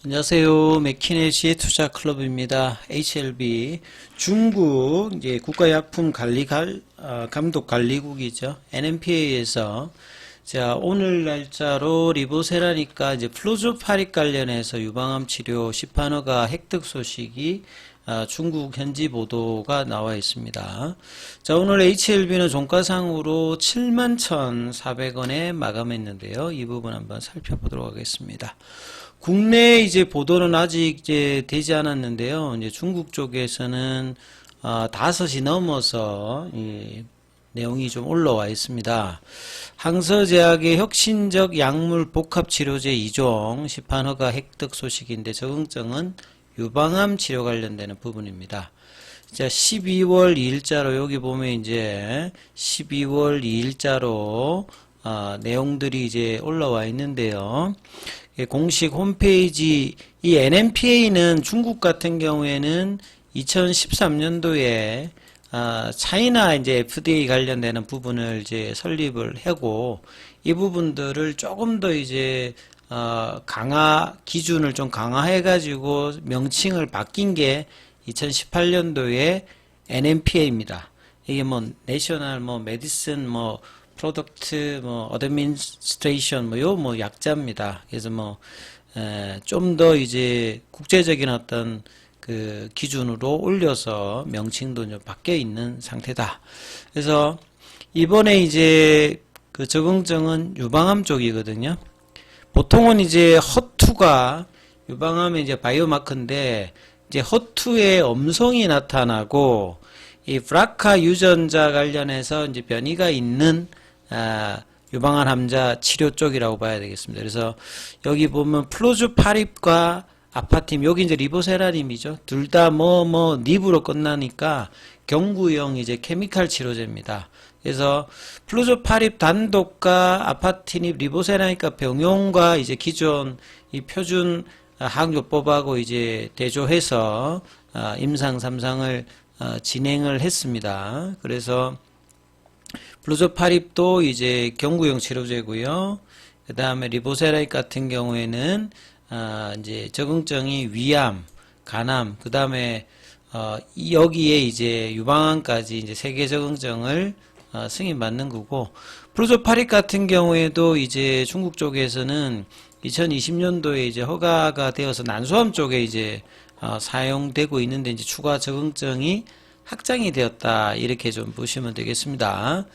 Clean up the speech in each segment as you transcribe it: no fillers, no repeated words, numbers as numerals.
안녕하세요. 맥키네시 투자클럽입니다. HLB 중국 이제 감독관리국이죠. NMPA에서 자 오늘 날짜로 리보세라니까 이제 플루조파립 관련해서 유방암 치료 시판허가 획득 소식이 중국 현지 보도가 나와 있습니다. 자 오늘 HLB는 종가상으로 71,400원에 마감했는데요. 이 부분 한번 살펴보도록 하겠습니다. 국내 이제 보도는 아직 이제 되지 않았는데요. 이제 중국 쪽에서는 5시 넘어서 이 내용이 좀 올라와 있습니다. 항서제약의 혁신적 약물 복합치료제 2종 시판허가 획득 소식인데 적응증은 유방암 치료 관련되는 부분입니다. 자, 12월 2일자로 여기 보면 이제 12월 2일자로 내용들이 이제 올라와 있는데요. 공식 홈페이지 이 NMPA는 중국 같은 경우에는 2013년도에 차이나 이제 FDA 관련되는 부분을 이제 설립을 하고 이 부분들을 조금 더 이제 기준을 좀 강화해 가지고 명칭을 바뀐 게 2018년도에 NMPA입니다. 이게 뭐 내셔널 메디슨 프로덕트 어드민스트레이션 요 약자입니다. 그래서 좀 더 이제 국제적인 어떤 그 기준으로 올려서 명칭도 좀 바뀌어 있는 상태다. 그래서 이번에 이제 그 적응증은 유방암 쪽이거든요. 보통은 이제 허투가 유방암의 이제 바이오마커인데 이제 허투의 엄성이 나타나고 이 브라카 유전자 관련해서 이제 변이가 있는 유방암 환자 치료 쪽이라고 봐야 되겠습니다. 그래서 여기 보면 플로주파립과 아파팀, 여기 이제 리보세라림이죠. 둘 다 닙으로 끝나니까 경구용 이제 케미칼 치료제입니다. 그래서 플루조파립 단독과 아파티닙 리보세라니까 병용과 이제 기존 이 표준 항요법하고 이제 대조해서 임상 3상을 진행을 했습니다. 그래서 플루조파립도 이제 경구용 치료제고요. 그 다음에 리보세라닉 같은 경우에는 이제 적응증이 위암, 간암, 그 다음에 여기에 이제 유방암까지 이제 3개 적응증을 승인받는 거고, 플루조파립 같은 경우에도 이제 중국 쪽에서는 2020년도에 이제 허가가 되어서 난소암 쪽에 이제 사용되고 있는데 이제 추가 적응증이 확장이 되었다, 이렇게 좀 보시면 되겠습니다.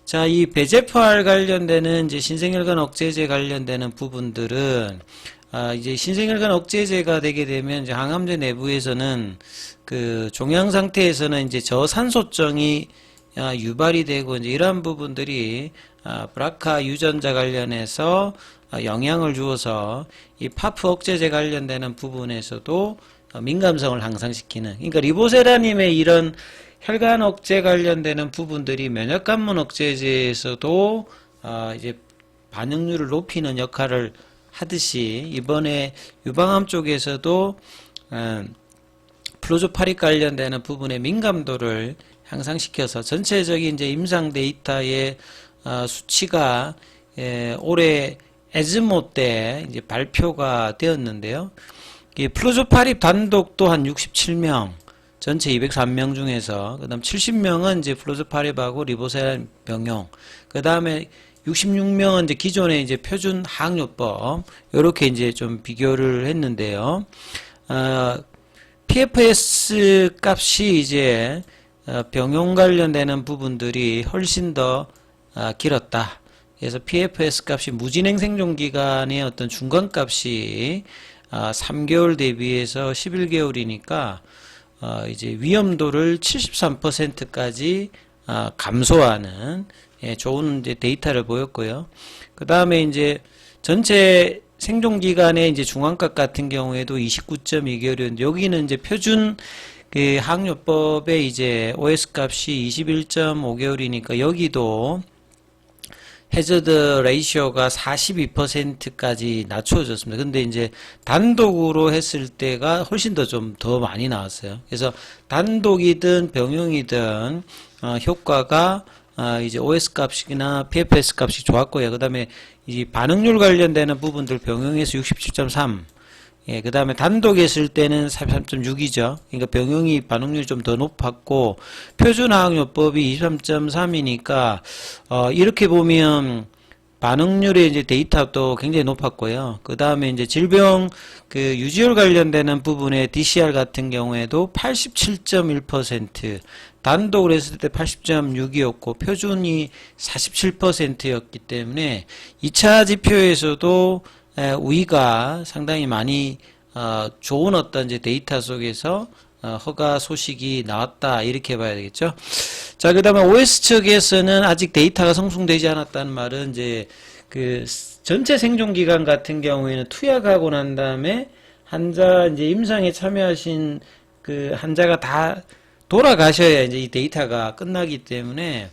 자, 이 배제포알 관련되는 이제 신생혈관 억제제 관련되는 부분들은 이제 신생혈관 억제제가 되게 되면 이제 항암제 내부에서는 그 종양 상태에서는 이제 저산소증이 유발이 되고 이제 이러한 부분들이 브라카 유전자 관련해서 영향을 주어서 이 파프 억제제 관련되는 부분에서도 민감성을 향상시키는, 그러니까 리보세라님의 이런 혈관 억제 관련되는 부분들이 면역관문 억제제에서도 이제 반응률을 높이는 역할을 하듯이 이번에 유방암 쪽에서도 플루조파립 관련되는 부분의 민감도를 향상시켜서 전체적인 이제 임상 데이터의 수치가 올해 에즈모 때 이제 발표가 되었는데요. 이 플루조파립 단독도 한 67명, 전체 203명 중에서, 그 다음 70명은 이제 플루조파립하고 리보세라림 병용, 그 다음에 66명은 이제 기존의 이제 표준 항요법, 요렇게 이제 좀 비교를 했는데요. PFS 값이 이제 병용 관련되는 부분들이 훨씬 더 길었다. 그래서 PFS 값이 무진행 생존 기간의 어떤 중간 값이 3개월 대비해서 11개월이니까 이제 위험도를 73%까지 감소하는 좋은 이제 데이터를 보였고요. 그 다음에 이제 전체 생존 기간의 이제 중앙값 같은 경우에도 29.2개월이었는데 여기는 이제 표준 그 항요법의 이제 OS 값이 21.5개월이니까 여기도 해저드 레이시오가 42%까지 낮춰졌습니다. 근데 이제 단독으로 했을 때가 훨씬 좀 더 많이 나왔어요. 그래서 단독이든 병용이든 효과가 이제 OS 값이나 PFS 값이 좋았고요. 그 다음에 이 반응률 관련되는 부분들 병용에서 67.3, 예, 그 다음에 단독 했을 때는 43.6이죠. 그러니까 병용이 반응률이 좀 더 높았고, 표준화학요법이 23.3이니까, 이렇게 보면, 반응률의 이제 데이터도 굉장히 높았고요. 그 다음에 이제 질병, 유지율 관련되는 부분의 DCR 같은 경우에도 87.1%, 단독으로 했을 때 80.6이었고, 표준이 47%였기 때문에, 2차 지표에서도 우위가 상당히 많이 좋은 어떤 이제 데이터 속에서 허가 소식이 나왔다 이렇게 봐야 되겠죠. 자, 그다음에 OS 측에서는 아직 데이터가 성숙되지 않았다는 말은 이제 전체 생존 기간 같은 경우에는 투약하고 난 다음에 환자 이제 임상에 참여하신 환자가 다 돌아가셔야 이제 이 데이터가 끝나기 때문에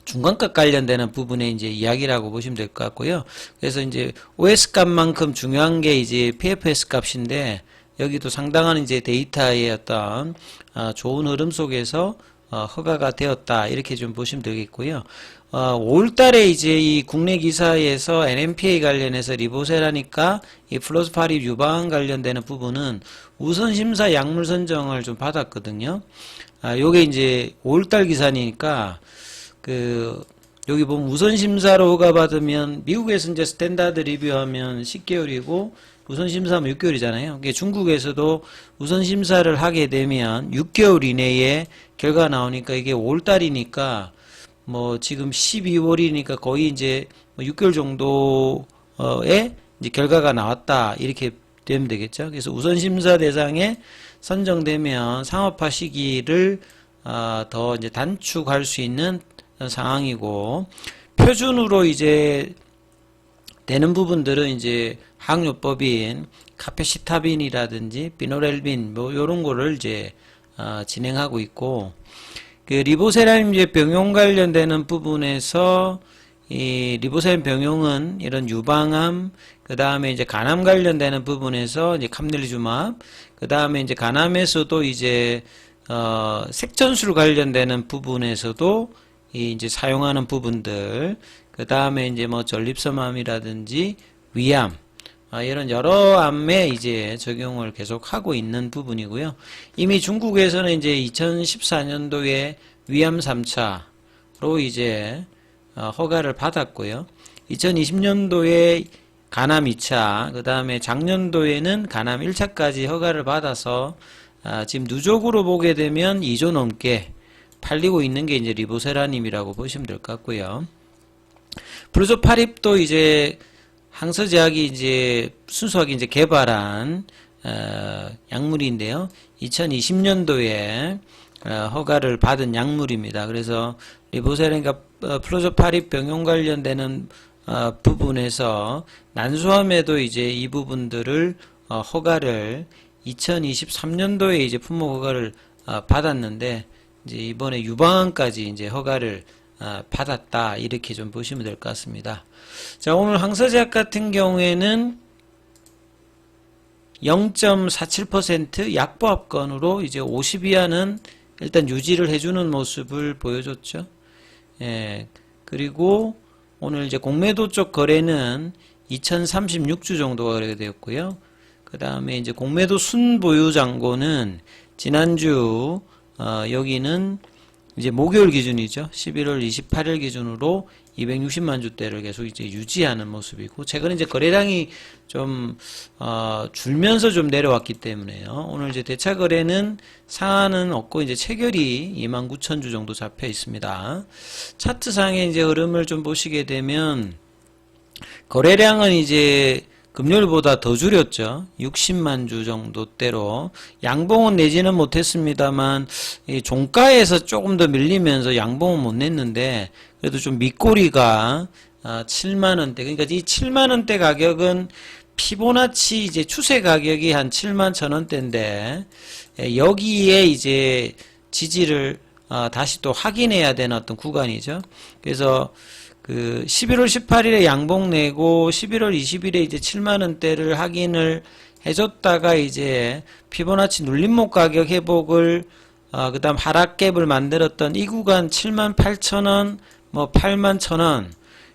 중간값 관련되는 부분의 이제 이야기라고 보시면 될 것 같고요. 그래서 이제 OS 값만큼 중요한 게 이제 PFS 값인데 여기도 상당한 이제 데이터의 어떤 좋은 흐름 속에서 허가가 되었다 이렇게 좀 보시면 되겠고요. 5월달에 이제 이 국내 기사에서 NMPA 관련해서 리보세라니까 이 플로스파립 유방 관련되는 부분은 우선 심사 약물 선정을 좀 받았거든요. 요게 이제 5월달 기사니까 여기 보면 우선 심사로 허가 받으면 미국에서 이제 스탠다드 리뷰하면 10개월이고 우선 심사하면 6개월이잖아요. 중국에서도 우선 심사를 하게 되면 6개월 이내에 결과 나오니까 이게 5월달이니까 뭐 지금 12월이니까 거의 이제 6개월 정도의 이제 결과가 나왔다 이렇게 되면 되겠죠. 그래서 우선 심사 대상에 선정되면 상업화 시기를 더 이제 단축할 수 있는 상황이고 표준으로 이제 되는 부분들은 이제 항요법인 카페시타빈이라든지 비노렐빈 뭐 요런 거를 이제 진행하고 있고 리보세라임 이제 병용 관련되는 부분에서 이 리보세라임 병용은 이런 유방암 그 다음에 이제 간암 관련되는 부분에서 이제 캄넬리주맙 그 다음에 이제 간암에서도 이제 색전술 관련되는 부분에서도 이제 사용하는 부분들, 그 다음에 이제 뭐 전립선암이라든지 위암, 이런 여러 암에 이제 적용을 계속 하고 있는 부분이고요. 이미 중국에서는 이제 2014년도에 위암 3차로 이제 허가를 받았고요. 2020년도에 간암 2차, 그 다음에 작년도에는 간암 1차까지 허가를 받아서 지금 누적으로 보게 되면 2조 넘게 팔리고 있는 게 이제 리보세라님이라고 보시면 될 것 같고요. 브루조파립도 이제 항서제약이 이제 순수하게 이제 개발한 약물인데요. 2020년도에 허가를 받은 약물입니다. 그래서 리보세라니까 프로조파립 병용 관련되는 부분에서 난소암에도 이제 이 부분들을 허가를 2023년도에 이제 품목 허가를 받았는데 이제 이번에 유방암까지 이제 허가를 받았다 이렇게 좀 보시면 될 것 같습니다. 자, 오늘 항서제약 같은 경우에는 0.47% 약보합권으로 이제 50 이하는 일단 유지를 해주는 모습을 보여줬죠. 예, 그리고 오늘 이제 공매도 쪽 거래는 2036주 정도가 거래가 되었고요. 그 다음에 이제 공매도 순보유 잔고는 지난주 여기는 이제 목요일 기준이죠. 11월 28일 기준으로 260만 주대를 계속 이제 유지하는 모습이고, 최근에 이제 거래량이 좀, 줄면서 좀 내려왔기 때문에요. 오늘 이제 대차 거래는 상한은 없고, 이제 체결이 29,000주 정도 잡혀 있습니다. 차트상의 이제 흐름을 좀 보시게 되면, 거래량은 이제 금요일보다 더 줄였죠. 60만 주 정도대로. 양봉은 내지는 못했습니다만 종가에서 조금 더 밀리면서 양봉은 못 냈는데 그래도 좀 밑꼬리가 7만원대. 그러니까 이 7만원대 가격은 피보나치 이제 추세 가격이 한 7만 1,000원대인데 여기에 이제 지지를 다시 또 확인해야 되는 어떤 구간이죠. 그래서 11월 18일에 양봉 내고 11월 20일에 이제 7만원대를 확인을 해줬다가 이제 피보나치 눌림목 가격 회복을 그 다음 하락갭을 만들었던 이 구간 78,000원 뭐 81,000원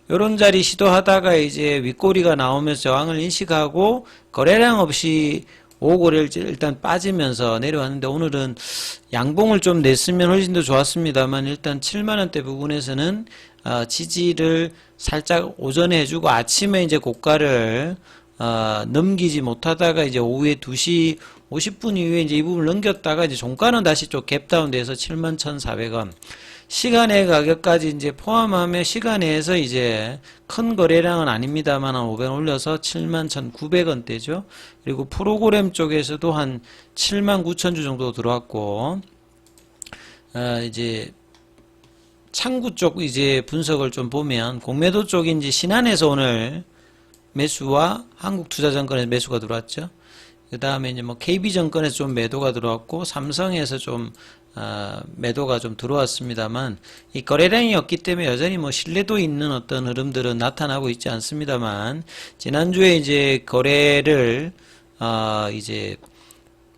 요런 자리 시도하다가 이제 윗꼬리가 나오면서 저항을 인식하고 거래량 없이 5고래를 일단 빠지면서 내려왔는데 오늘은 양봉을 좀 냈으면 훨씬 더 좋았습니다만 일단 7만원대 부분에서는 지지를 살짝 오전에 해주고 아침에 이제 고가를 넘기지 못하다가 이제 오후에 2시 50분 이후에 이제 이 부분을 넘겼다가 이제 종가는 다시 좀 갭다운 돼서 71,400원. 시간의 가격까지 이제 포함하면 시간에서 이제 큰 거래량은 아닙니다만 한 500원 올려서 71,900원대죠. 그리고 프로그램 쪽에서도 한 79,000주 정도 들어왔고, 이제 창구 쪽 이제 분석을 좀 보면 공매도 쪽인지 신한에서 오늘 매수와 한국투자증권에서 매수가 들어왔죠. 그 다음에 이제 뭐 KB증권에서 좀 매도가 들어왔고 삼성에서 좀 매도가 좀 들어왔습니다만 이 거래량이 없기 때문에 여전히 뭐 신뢰도 있는 어떤 흐름들은 나타나고 있지 않습니다만 지난주에 이제 거래를 이제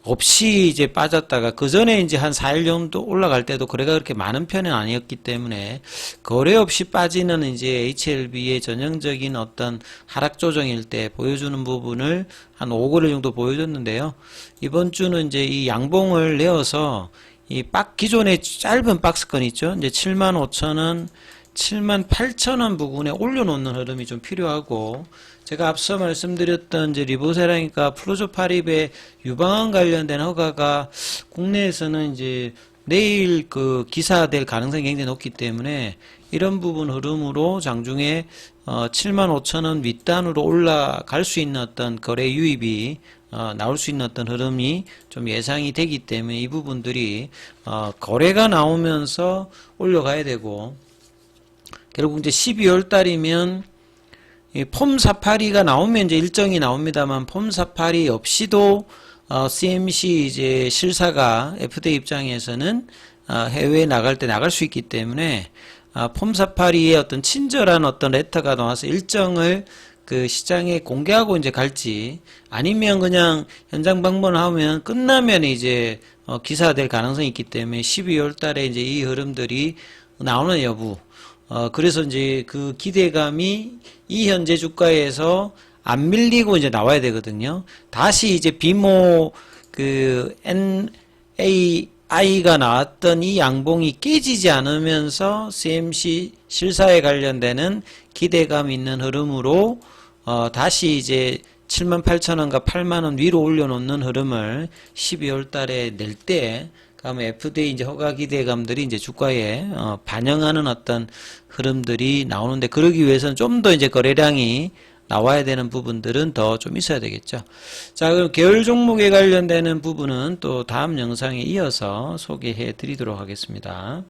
없이 이제 빠졌다가 그 전에 이제 한 4일 정도 올라갈 때도 거래가 그렇게 많은 편은 아니었기 때문에 거래 없이 빠지는 이제 HLB의 전형적인 어떤 하락 조정일 때 보여주는 부분을 한 5거래 정도 보여줬는데요. 이번 주는 이제 이 양봉을 내어서 이 기존의 짧은 박스권 있죠. 이제 75,000원, 78,000원 부분에 올려놓는 흐름이 좀 필요하고 제가 앞서 말씀드렸던 이제 리보세라니까 플루조파립의 유방암 관련된 허가가 국내에서는 이제 내일 그 기사될 가능성이 굉장히 높기 때문에 이런 부분 흐름으로 장중에 75,000원 윗단으로 올라갈 수 있는 어떤 거래 유입이 나올 수 있는 어떤 흐름이 좀 예상이 되기 때문에 이 부분들이 거래가 나오면서 올려가야 되고 결국 이제 12월 달이면 이 폼 사파리가 나오면 이제 일정이 나옵니다만 폼 사파리 없이도 CMC 이제 실사가 FDA 입장에서는 해외에 나갈 때 나갈 수 있기 때문에 폼 사파리의 어떤 친절한 어떤 레터가 나와서 일정을 그 시장에 공개하고 이제 갈지 아니면 그냥 현장 방문하면 끝나면 이제 기사될 가능성이 있기 때문에 12월 달에 이제 이 흐름들이 나오는 여부 그래서 이제 그 기대감이 이 현재 주가에서 안 밀리고 이제 나와야 되거든요. 다시 이제 비모 그 NAI가 나왔던 이 양봉이 깨지지 않으면서 CMC 실사에 관련되는 기대감 있는 흐름으로 다시 이제 78,000원과 8만원 위로 올려놓는 흐름을 12월 달에 낼 때, 그러면 FDA 이제 허가 기대감들이 이제 주가에 반영하는 어떤 흐름들이 나오는데, 그러기 위해서는 좀 더 이제 거래량이 나와야 되는 부분들은 더 좀 있어야 되겠죠. 자, 그럼 계열 종목에 관련되는 부분은 또 다음 영상에 이어서 소개해 드리도록 하겠습니다.